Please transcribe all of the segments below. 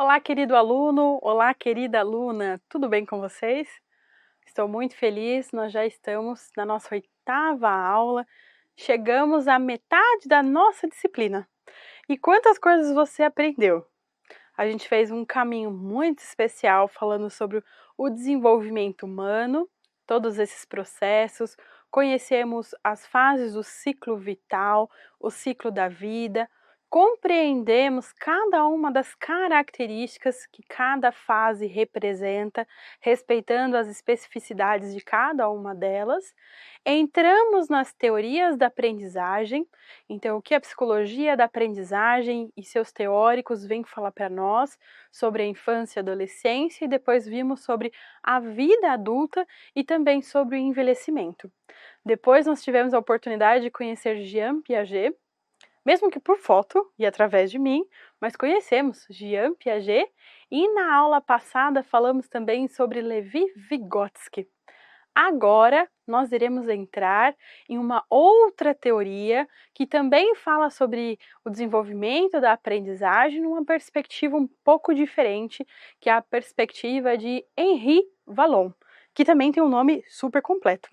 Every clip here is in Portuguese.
Olá, querido aluno! Olá, querida aluna! Tudo bem com vocês? Estou muito feliz, nós já estamos na nossa 8ª aula, chegamos à metade da nossa disciplina. E quantas coisas você aprendeu? A gente fez um caminho muito especial falando sobre o desenvolvimento humano, todos esses processos, conhecemos as fases do ciclo vital, o ciclo da vida, compreendemos cada uma das características que cada fase representa, respeitando as especificidades de cada uma delas. Entramos nas teorias da aprendizagem, então o que a psicologia da aprendizagem e seus teóricos vêm falar para nós sobre a infância e adolescência, e depois vimos sobre a vida adulta e também sobre o envelhecimento. Depois nós tivemos a oportunidade de conhecer Jean Piaget, mesmo que por foto e através de mim, mas conhecemos Jean Piaget, e na aula passada falamos também sobre Levi Vygotsky. Agora nós iremos entrar em uma outra teoria que também fala sobre o desenvolvimento da aprendizagem numa perspectiva um pouco diferente, que é a perspectiva de Henri Vallon, que também tem um nome super completo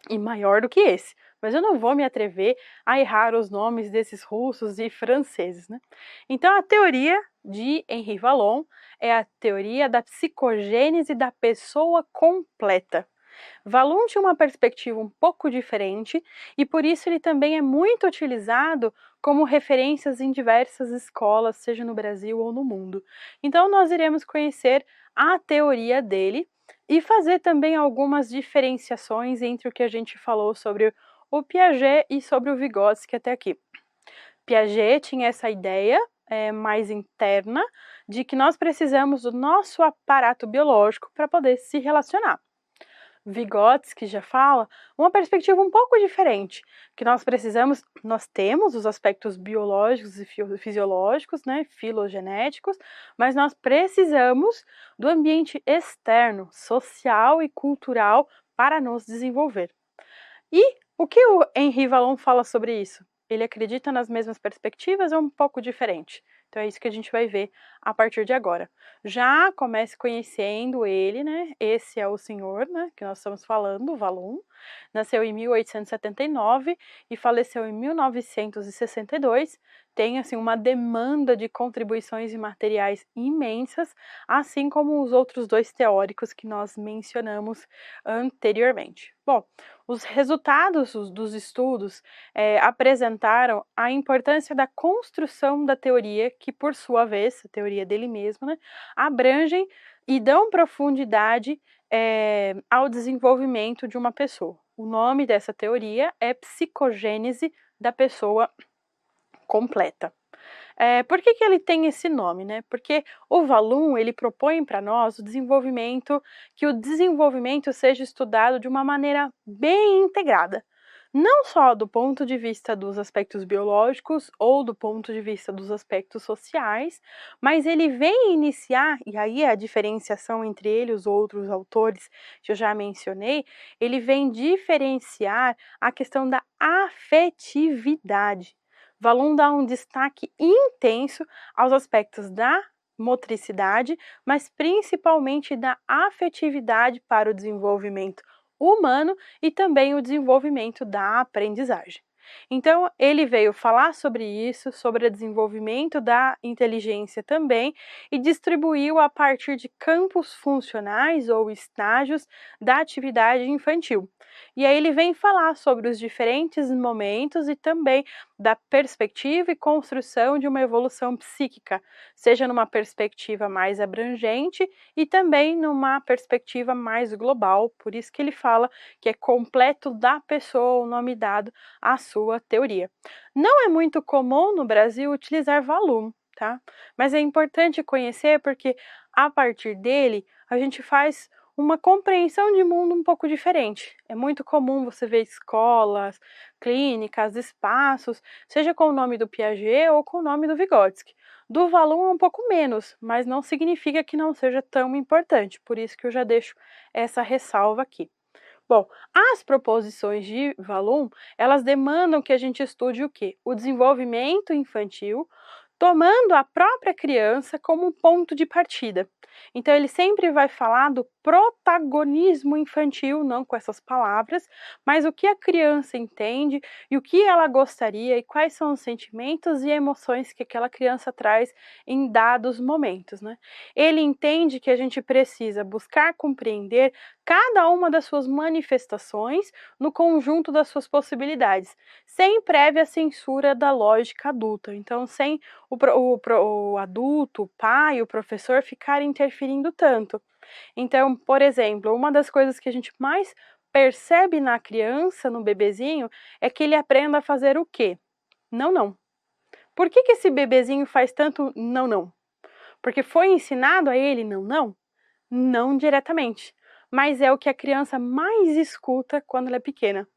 e maior do que esse, mas eu não vou me atrever a errar os nomes desses russos e franceses, né? Então a teoria de Henri Vallon é a teoria da psicogênese da pessoa completa. Vallon tinha uma perspectiva um pouco diferente e por isso ele também é muito utilizado como referências em diversas escolas, seja no Brasil ou no mundo. Então nós iremos conhecer a teoria dele e fazer também algumas diferenciações entre o que a gente falou sobre o Piaget e sobre o Vygotsky até aqui. Piaget tinha essa ideia mais interna de que nós precisamos do nosso aparato biológico para poder se relacionar. Vygotsky já fala uma perspectiva um pouco diferente, que nós temos os aspectos biológicos e fisiológicos, né, filogenéticos, mas nós precisamos do ambiente externo, social e cultural para nos desenvolver. E o que o Henri Vallon fala sobre isso? Ele acredita nas mesmas perspectivas ou um pouco diferente? Então é isso que a gente vai ver a partir de agora. Já comece conhecendo ele, né? Esse é o senhor, né, que nós estamos falando, Vallon. Nasceu em 1879 e faleceu em 1962. Tem assim uma demanda de contribuições e materiais imensas, assim como os outros dois teóricos que nós mencionamos anteriormente. Bom, os resultados dos estudos apresentaram a importância da construção da teoria, que por sua vez, a teoria dele mesmo, né, abrangem e dão profundidade ao desenvolvimento de uma pessoa. O nome dessa teoria é psicogênese da pessoa completa. Por que ele tem esse nome, né? Porque o Vallon, ele propõe para nós que o desenvolvimento seja estudado de uma maneira bem integrada. Não só do ponto de vista dos aspectos biológicos ou do ponto de vista dos aspectos sociais, mas ele vem iniciar, e aí a diferenciação entre ele e os outros autores que eu já mencionei, ele vem diferenciar a questão da afetividade. Vallon dá um destaque intenso aos aspectos da motricidade, mas principalmente da afetividade para o desenvolvimento humano e também o desenvolvimento da aprendizagem. Então, ele veio falar sobre isso, sobre o desenvolvimento da inteligência também, e distribuiu a partir de campos funcionais ou estágios da atividade infantil. E aí ele vem falar sobre os diferentes momentos e também da perspectiva e construção de uma evolução psíquica, seja numa perspectiva mais abrangente e também numa perspectiva mais global, por isso que ele fala que é completo da pessoa o nome dado à sua teoria. Não é muito comum no Brasil utilizar Vallon, tá? Mas é importante conhecer porque a partir dele a gente faz uma compreensão de mundo um pouco diferente. É muito comum você ver escolas, clínicas, espaços, seja com o nome do Piaget ou com o nome do Vygotsky. Do Vallon é um pouco menos, mas não significa que não seja tão importante, por isso que eu já deixo essa ressalva aqui. Bom, as proposições de Vallon, elas demandam que a gente estude o quê? O desenvolvimento infantil, tomando a própria criança como um ponto de partida. Então ele sempre vai falar do protagonismo infantil, não com essas palavras, mas o que a criança entende e o que ela gostaria e quais são os sentimentos e emoções que aquela criança traz em dados momentos, né? Ele entende que a gente precisa buscar compreender cada uma das suas manifestações no conjunto das suas possibilidades, sem prévia censura da lógica adulta. Então, sem o adulto, o pai, o professor ficarem interferindo tanto. Então, por exemplo, uma das coisas que a gente mais percebe na criança, no bebezinho, é que ele aprenda a fazer o quê? Não, não. Por que esse bebezinho faz tanto não, não? Porque foi ensinado a ele não, não? Não diretamente, mas é o que a criança mais escuta quando ela é pequena.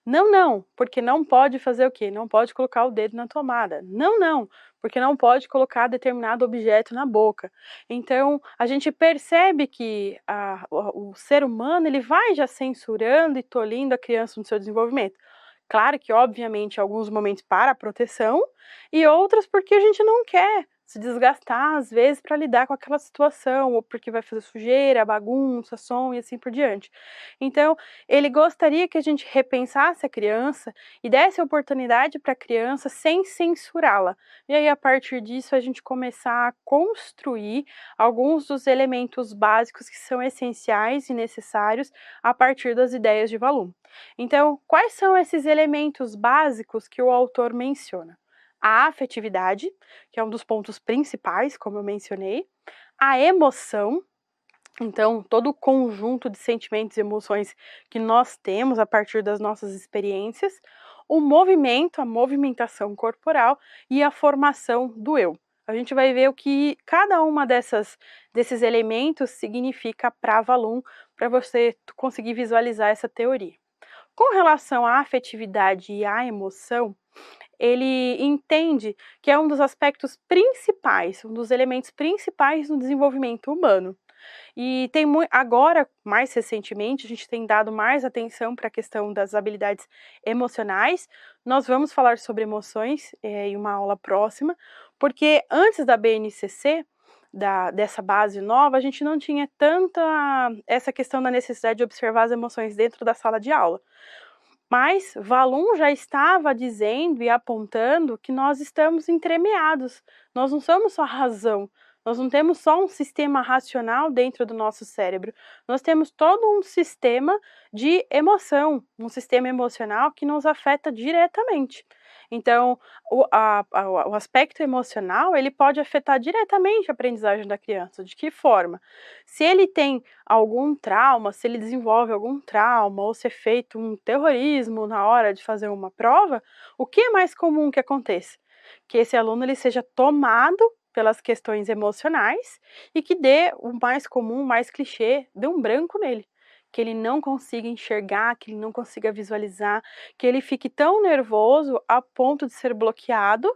Não, não, porque não pode fazer o quê? Não pode colocar o dedo na tomada. Não, não, porque não pode colocar determinado objeto na boca. Então, a gente percebe que o ser humano ele vai já censurando e tolhindo a criança no seu desenvolvimento. Claro que, obviamente, alguns momentos para a proteção e outros porque a gente não quer se desgastar, às vezes, para lidar com aquela situação, ou porque vai fazer sujeira, bagunça, som e assim por diante. Então, ele gostaria que a gente repensasse a criança e desse oportunidade para a criança sem censurá-la. E aí, a partir disso, a gente começar a construir alguns dos elementos básicos que são essenciais e necessários a partir das ideias de Valum. Então, quais são esses elementos básicos que o autor menciona? A afetividade, que é um dos pontos principais, como eu mencionei, a emoção, então todo o conjunto de sentimentos e emoções que nós temos a partir das nossas experiências, o movimento, a movimentação corporal e a formação do eu. A gente vai ver o que cada uma desses elementos significa para Valum, para você conseguir visualizar essa teoria. Com relação à afetividade e à emoção, ele entende que é um dos aspectos principais, um dos elementos principais no desenvolvimento humano. E tem agora, mais recentemente, a gente tem dado mais atenção para a questão das habilidades emocionais. Nós vamos falar sobre emoções em uma aula próxima, porque antes da BNCC, dessa base nova, a gente não tinha tanta essa questão da necessidade de observar as emoções dentro da sala de aula. Mas Valum já estava dizendo e apontando que nós estamos entremeados, nós não somos só razão, nós não temos só um sistema racional dentro do nosso cérebro, nós temos todo um sistema de emoção, um sistema emocional que nos afeta diretamente. Então, o aspecto emocional, ele pode afetar diretamente a aprendizagem da criança. De que forma? Se ele tem algum trauma, se ele desenvolve algum trauma, ou se é feito um terrorismo na hora de fazer uma prova, o que é mais comum que aconteça? Que esse aluno ele seja tomado pelas questões emocionais e que dê o mais comum, o mais clichê, dê um branco nele. Que ele não consiga enxergar, que ele não consiga visualizar, que ele fique tão nervoso a ponto de ser bloqueado,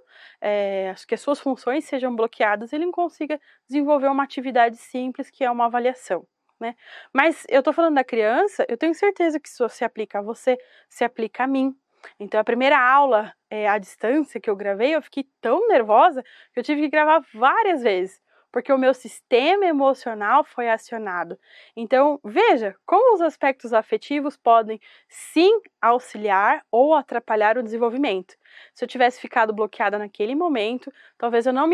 que as suas funções sejam bloqueadas, ele não consiga desenvolver uma atividade simples que é uma avaliação. Né? Mas eu estou falando da criança, eu tenho certeza que isso se aplica a você, se aplica a mim. Então, a primeira aula à distância que eu gravei, eu fiquei tão nervosa que eu tive que gravar várias vezes, porque o meu sistema emocional foi acionado. Então, veja como os aspectos afetivos podem sim auxiliar ou atrapalhar o desenvolvimento. Se eu tivesse ficado bloqueada naquele momento, talvez eu não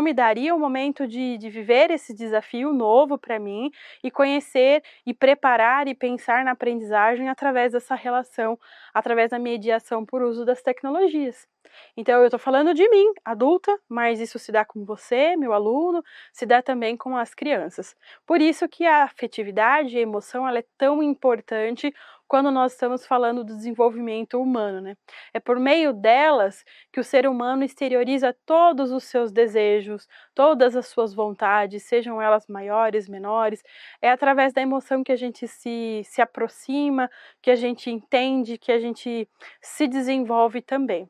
me daria o momento de viver esse desafio novo para mim e conhecer e preparar e pensar na aprendizagem através dessa relação, através da mediação por uso das tecnologias. Então, eu estou falando de mim, adulta, mas isso se dá com você, meu aluno, se dá também com as crianças. Por isso que a afetividade e a emoção ela é tão importante quando nós estamos falando do desenvolvimento humano, né? É por meio delas que o ser humano exterioriza todos os seus desejos, todas as suas vontades, sejam elas maiores, menores. É através da emoção que a gente se aproxima, que a gente entende, que a gente se desenvolve também.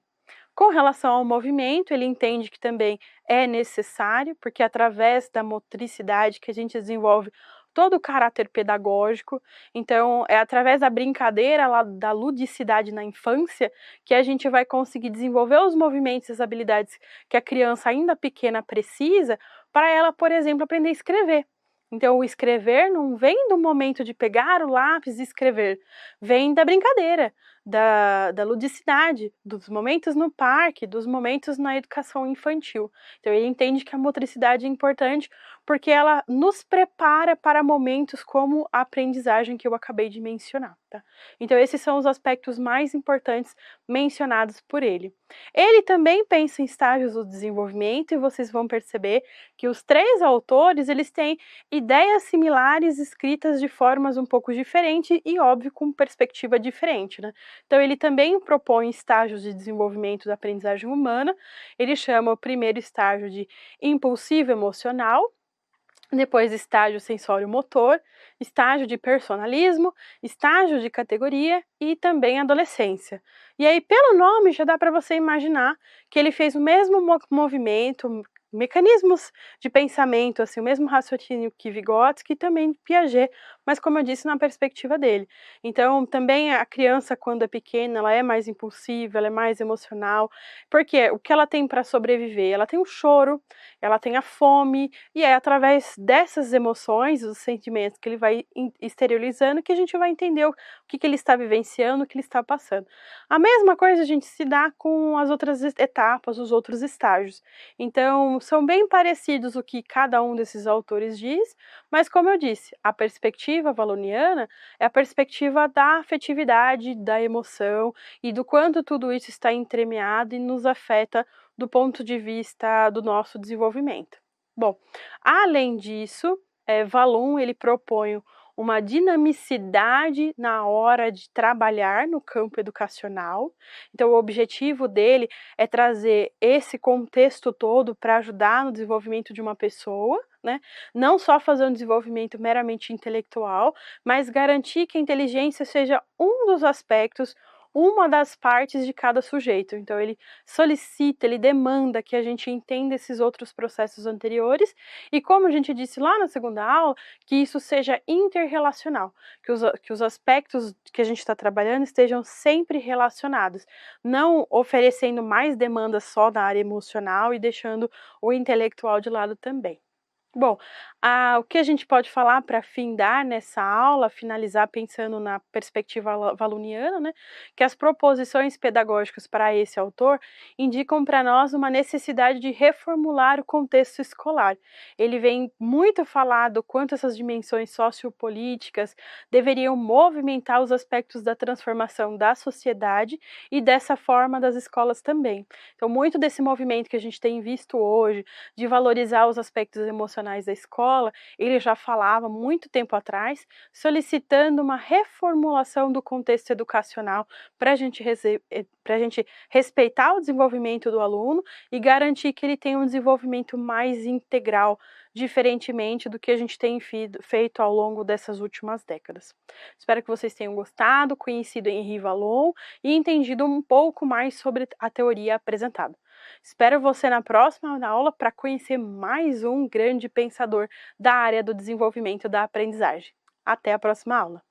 Com relação ao movimento, ele entende que também é necessário, porque é através da motricidade que a gente desenvolve todo o caráter pedagógico. Então, é através da brincadeira, da ludicidade na infância, que a gente vai conseguir desenvolver os movimentos e as habilidades que a criança ainda pequena precisa para ela, por exemplo, aprender a escrever. Então, o escrever não vem do momento de pegar o lápis e escrever, vem da brincadeira, da ludicidade, dos momentos no parque, dos momentos na educação infantil. Então, ele entende que a motricidade é importante porque ela nos prepara para momentos como a aprendizagem que eu acabei de mencionar, tá? Então, esses são os aspectos mais importantes mencionados por ele. Ele também pensa em estágios do desenvolvimento e vocês vão perceber que os três autores, eles têm ideias similares escritas de formas um pouco diferentes e, óbvio, com perspectiva diferente, né? Então, ele também propõe estágios de desenvolvimento da aprendizagem humana. Ele chama o primeiro estágio de impulsivo emocional, depois estágio sensório-motor, estágio de personalismo, estágio de categoria e também adolescência. E aí, pelo nome, já dá para você imaginar que ele fez o mesmo movimento, mecanismos de pensamento, assim, o mesmo raciocínio que Vygotsky e também Piaget, mas como eu disse, na perspectiva dele. Então, também a criança, quando é pequena, ela é mais impulsiva, ela é mais emocional, porque o que ela tem para sobreviver? Ela tem o choro, ela tem a fome, e é através dessas emoções, os sentimentos que ele vai exteriorizando, que a gente vai entender o que ele está vivenciando, o que ele está passando. A mesma coisa a gente se dá com as outras etapas, os outros estágios. Então, são bem parecidos o que cada um desses autores diz, mas como eu disse, a perspectiva valoniana é a perspectiva da afetividade, da emoção e do quanto tudo isso está entremeado e nos afeta do ponto de vista do nosso desenvolvimento. Bom, além disso, Vallon ele propõe uma dinamicidade na hora de trabalhar no campo educacional. Então, o objetivo dele é trazer esse contexto todo para ajudar no desenvolvimento de uma pessoa, né? Não só fazer um desenvolvimento meramente intelectual, mas garantir que a inteligência seja um dos aspectos, uma das partes de cada sujeito. Então, ele solicita, ele demanda que a gente entenda esses outros processos anteriores e, como a gente disse lá na segunda aula, que isso seja interrelacional, que os aspectos que a gente está trabalhando estejam sempre relacionados, não oferecendo mais demandas só da área emocional e deixando o intelectual de lado também. Bom, o que a gente pode falar para findar nessa aula, finalizar pensando na perspectiva valoniana, né, que as proposições pedagógicas para esse autor indicam para nós uma necessidade de reformular o contexto escolar. Ele vem muito falar do quanto essas dimensões sociopolíticas deveriam movimentar os aspectos da transformação da sociedade e dessa forma das escolas também. Então, muito desse movimento que a gente tem visto hoje, de valorizar os aspectos emocionais da escola, ele já falava muito tempo atrás, solicitando uma reformulação do contexto educacional para a gente respeitar o desenvolvimento do aluno e garantir que ele tenha um desenvolvimento mais integral, diferentemente do que a gente tem feito ao longo dessas últimas décadas. Espero que vocês tenham gostado, conhecido Henri Vallon e entendido um pouco mais sobre a teoria apresentada. Espero você na próxima aula para conhecer mais um grande pensador da área do desenvolvimento da aprendizagem. Até a próxima aula!